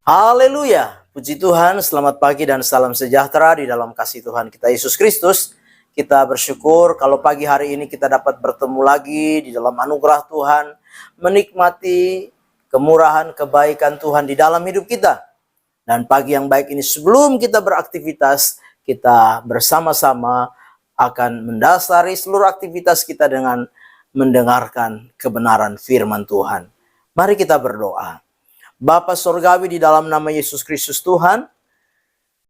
Haleluya, puji Tuhan, selamat pagi dan salam sejahtera di dalam kasih Tuhan kita Yesus Kristus. Kita bersyukur kalau pagi hari ini kita dapat bertemu lagi di dalam anugerah Tuhan, menikmati kemurahan, kebaikan Tuhan di dalam hidup kita. Dan pagi yang baik ini sebelum kita beraktivitas, kita bersama-sama akan mendasari seluruh aktivitas kita dengan mendengarkan kebenaran firman Tuhan. Mari kita berdoa. Bapa Surgawi, di dalam nama Yesus Kristus Tuhan,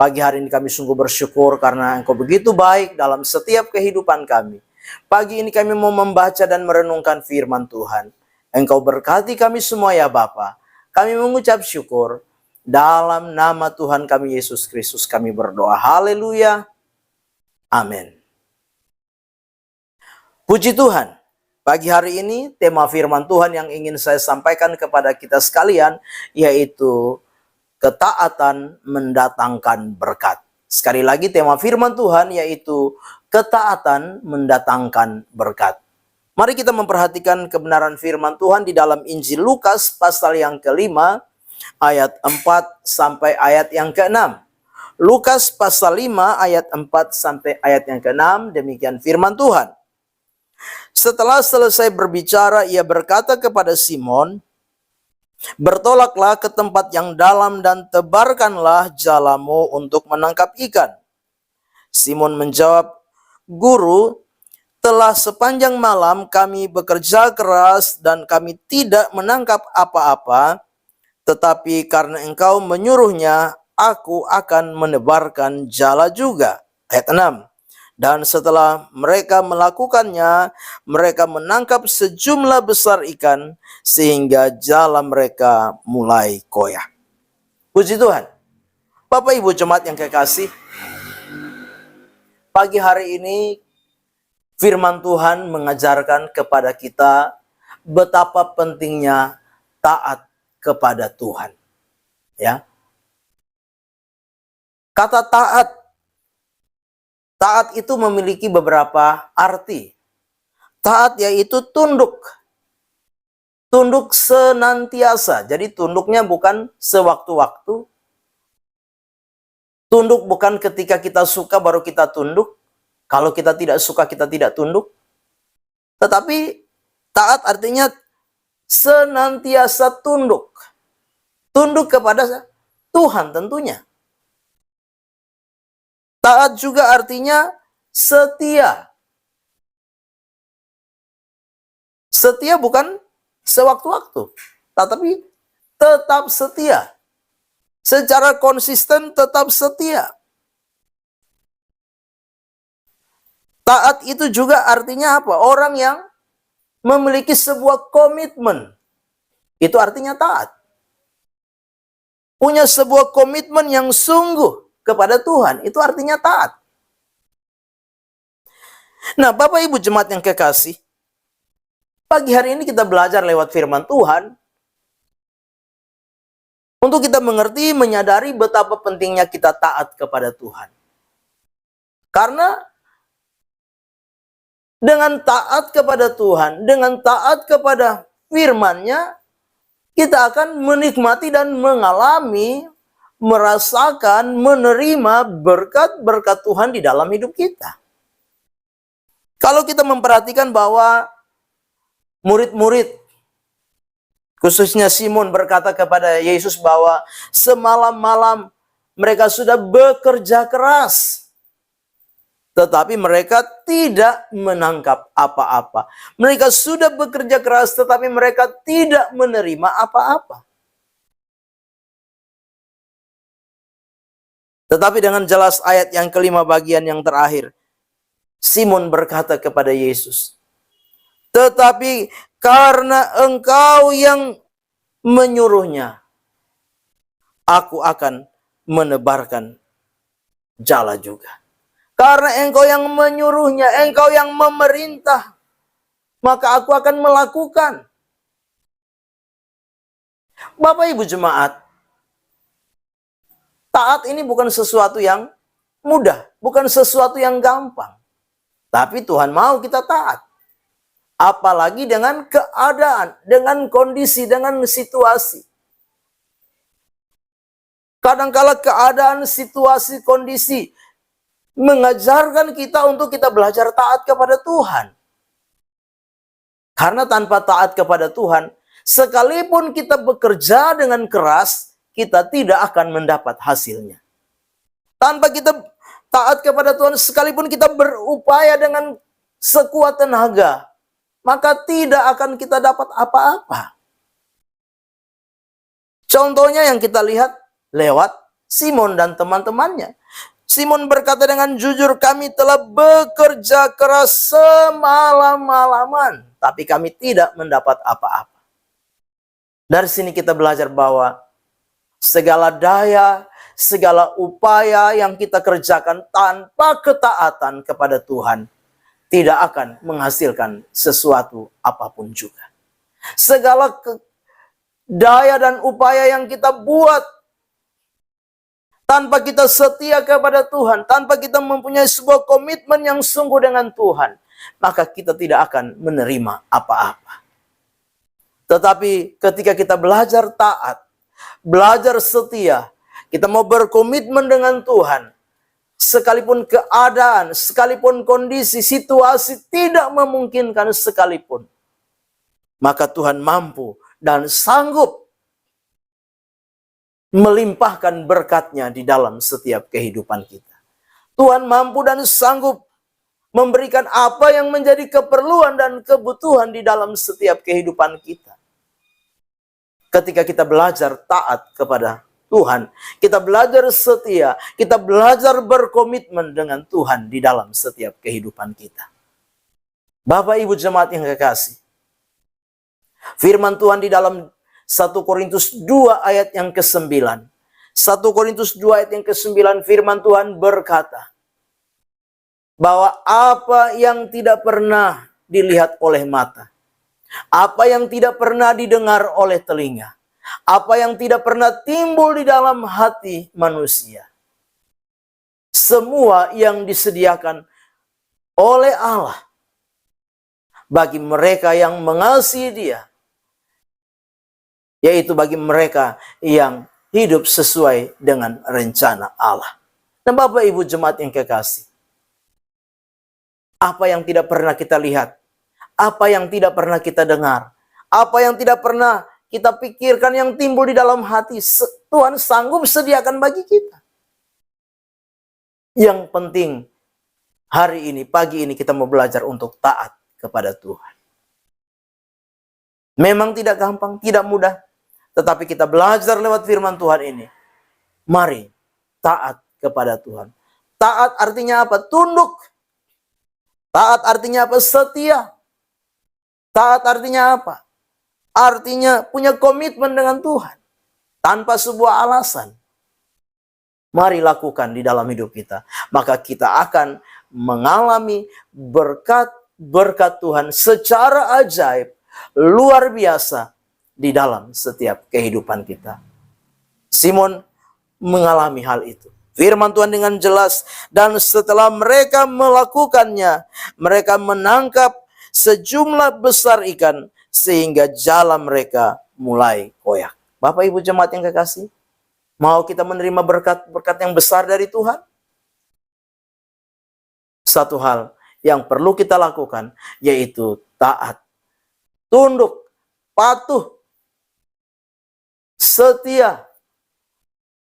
pagi hari ini kami sungguh bersyukur karena Engkau begitu baik dalam setiap kehidupan kami. Pagi ini kami mau membaca dan merenungkan firman Tuhan. Engkau berkati kami semua ya Bapa. Kami mengucap syukur. Dalam nama Tuhan kami Yesus Kristus kami berdoa. Haleluya. Amin. Puji Tuhan. Pagi hari ini tema firman Tuhan yang ingin saya sampaikan kepada kita sekalian yaitu ketaatan mendatangkan berkat. Sekali lagi tema firman Tuhan yaitu ketaatan mendatangkan berkat. Mari kita memperhatikan kebenaran firman Tuhan di dalam Injil Lukas pasal yang kelima ayat 4 sampai ayat yang ke-6. Lukas pasal 5 ayat 4 sampai ayat yang ke-6, demikian firman Tuhan. Setelah selesai berbicara, ia berkata kepada Simon, "Bertolaklah ke tempat yang dalam dan tebarkanlah jalamu untuk menangkap ikan." Simon menjawab, "Guru, telah sepanjang malam kami bekerja keras dan kami tidak menangkap apa-apa, tetapi karena Engkau menyuruhnya, aku akan menebarkan jala juga." Ayat 6. Dan setelah mereka melakukannya, mereka menangkap sejumlah besar ikan sehingga jala mereka mulai koyak. Puji Tuhan. Bapak Ibu jemaat yang kekasih, pagi hari ini firman Tuhan mengajarkan kepada kita betapa pentingnya taat kepada Tuhan. Ya. Kata taat itu memiliki beberapa arti. Taat yaitu tunduk. Tunduk senantiasa. Jadi tunduknya bukan sewaktu-waktu. Tunduk bukan ketika kita suka baru kita tunduk. Kalau kita tidak suka kita tidak tunduk. Tetapi taat artinya senantiasa tunduk. Tunduk kepada Tuhan tentunya. Taat juga artinya setia. Setia bukan sewaktu-waktu, tetapi tetap setia. Secara konsisten tetap setia. Taat itu juga artinya apa? Orang yang memiliki sebuah komitmen. Itu artinya taat. Punya sebuah komitmen yang sungguh kepada Tuhan, itu artinya taat. Nah, Bapak Ibu jemaat yang kekasih, pagi hari ini kita belajar lewat firman Tuhan untuk kita mengerti, menyadari betapa pentingnya kita taat kepada Tuhan. Karena dengan taat kepada Tuhan, dengan taat kepada firman-Nya, kita akan menikmati dan mengalami, merasakan, menerima berkat-berkat Tuhan di dalam hidup kita. Kalau kita memperhatikan bahwa murid-murid, khususnya Simon berkata kepada Yesus bahwa semalam-malam mereka sudah bekerja keras, tetapi mereka tidak menangkap apa-apa. Mereka sudah bekerja keras, tetapi mereka tidak menerima apa-apa. Tetapi dengan jelas ayat yang kelima bagian yang terakhir, Simon berkata kepada Yesus, "Tetapi karena Engkau yang menyuruhnya, aku akan menebarkan jala juga." Karena Engkau yang menyuruhnya, Engkau yang memerintah, maka aku akan melakukan. Bapak Ibu jemaat, taat ini bukan sesuatu yang mudah, bukan sesuatu yang gampang. Tapi Tuhan mau kita taat. Apalagi dengan keadaan, dengan kondisi, dengan situasi. Kadangkala keadaan, situasi, kondisi mengajarkan kita untuk kita belajar taat kepada Tuhan. Karena tanpa taat kepada Tuhan, sekalipun kita bekerja dengan keras, kita tidak akan mendapat hasilnya. Tanpa kita taat kepada Tuhan, sekalipun kita berupaya dengan sekuat tenaga, maka tidak akan kita dapat apa-apa. Contohnya yang kita lihat lewat Simon dan teman-temannya. Simon berkata dengan jujur, kami telah bekerja keras semalam-malaman, tapi kami tidak mendapat apa-apa. Dari sini kita belajar bahwa segala daya, segala upaya yang kita kerjakan tanpa ketaatan kepada Tuhan tidak akan menghasilkan sesuatu apapun juga. Segala daya dan upaya yang kita buat tanpa kita setia kepada Tuhan, tanpa kita mempunyai sebuah komitmen yang sungguh dengan Tuhan, maka kita tidak akan menerima apa-apa. Tetapi ketika kita belajar taat, belajar setia, kita mau berkomitmen dengan Tuhan, sekalipun keadaan, sekalipun kondisi, situasi tidak memungkinkan sekalipun, maka Tuhan mampu dan sanggup melimpahkan berkat-Nya di dalam setiap kehidupan kita. Tuhan mampu dan sanggup memberikan apa yang menjadi keperluan dan kebutuhan di dalam setiap kehidupan kita. Ketika kita belajar taat kepada Tuhan, kita belajar setia, kita belajar berkomitmen dengan Tuhan di dalam setiap kehidupan kita. Bapak Ibu jemaat yang kekasih, firman Tuhan di dalam 1 Korintus 2 ayat yang ke-9. 1 Korintus 2 ayat yang ke-9, firman Tuhan berkata, bahwa apa yang tidak pernah dilihat oleh mata, apa yang tidak pernah didengar oleh telinga, apa yang tidak pernah timbul di dalam hati manusia, semua yang disediakan oleh Allah bagi mereka yang mengasihi Dia, yaitu bagi mereka yang hidup sesuai dengan rencana Allah. Nah Bapak Ibu jemaat yang kekasih, apa yang tidak pernah kita lihat, apa yang tidak pernah kita dengar, apa yang tidak pernah kita pikirkan yang timbul di dalam hati, Tuhan sanggup sediakan bagi kita. Yang penting hari ini, pagi ini kita mau belajar untuk taat kepada Tuhan. Memang tidak gampang, tidak mudah, tetapi kita belajar lewat firman Tuhan ini. Mari taat kepada Tuhan. Taat artinya apa? Tunduk. Taat artinya apa? Setia. Taat artinya apa? Artinya punya komitmen dengan Tuhan tanpa sebuah alasan. Mari lakukan di dalam hidup kita. Maka kita akan mengalami berkat Tuhan secara ajaib, luar biasa di dalam setiap kehidupan kita. Simon mengalami hal itu. Firman Tuhan dengan jelas, dan setelah mereka melakukannya, mereka menangkap sejumlah besar ikan sehingga jala mereka mulai koyak. Bapak Ibu jemaat yang kekasih, mau kita menerima berkat-berkat yang besar dari Tuhan? Satu hal yang perlu kita lakukan yaitu taat, tunduk, patuh, setia.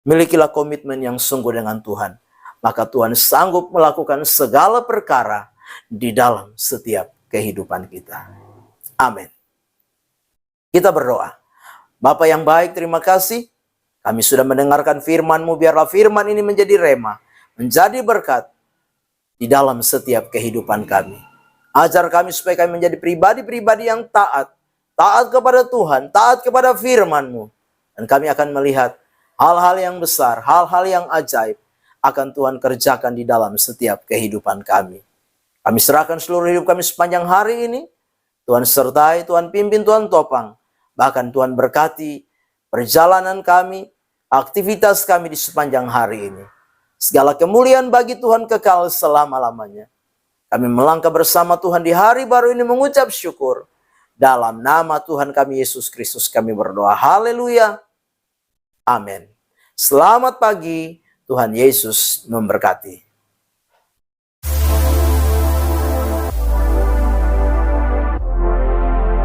Milikilah komitmen yang sungguh dengan Tuhan, maka Tuhan sanggup melakukan segala perkara di dalam setiap kehidupan kita. Amin. Kita berdoa. Bapa yang baik, terima kasih. Kami sudah mendengarkan firman-Mu, biarlah firman ini menjadi rema, menjadi berkat di dalam setiap kehidupan kami. Ajar kami supaya kami menjadi pribadi-pribadi yang taat kepada Tuhan, taat kepada firman-Mu. Dan kami akan melihat hal-hal yang besar, hal-hal yang ajaib akan Tuhan kerjakan di dalam setiap kehidupan kami. Kami serahkan seluruh hidup kami sepanjang hari ini. Tuhan sertai, Tuhan pimpin, Tuhan topang. Bahkan Tuhan berkati perjalanan kami, aktivitas kami di sepanjang hari ini. Segala kemuliaan bagi Tuhan kekal selama-lamanya. Kami melangkah bersama Tuhan di hari baru ini mengucap syukur. Dalam nama Tuhan kami Yesus Kristus kami berdoa. Haleluya. Amin. Selamat pagi, Tuhan Yesus memberkati.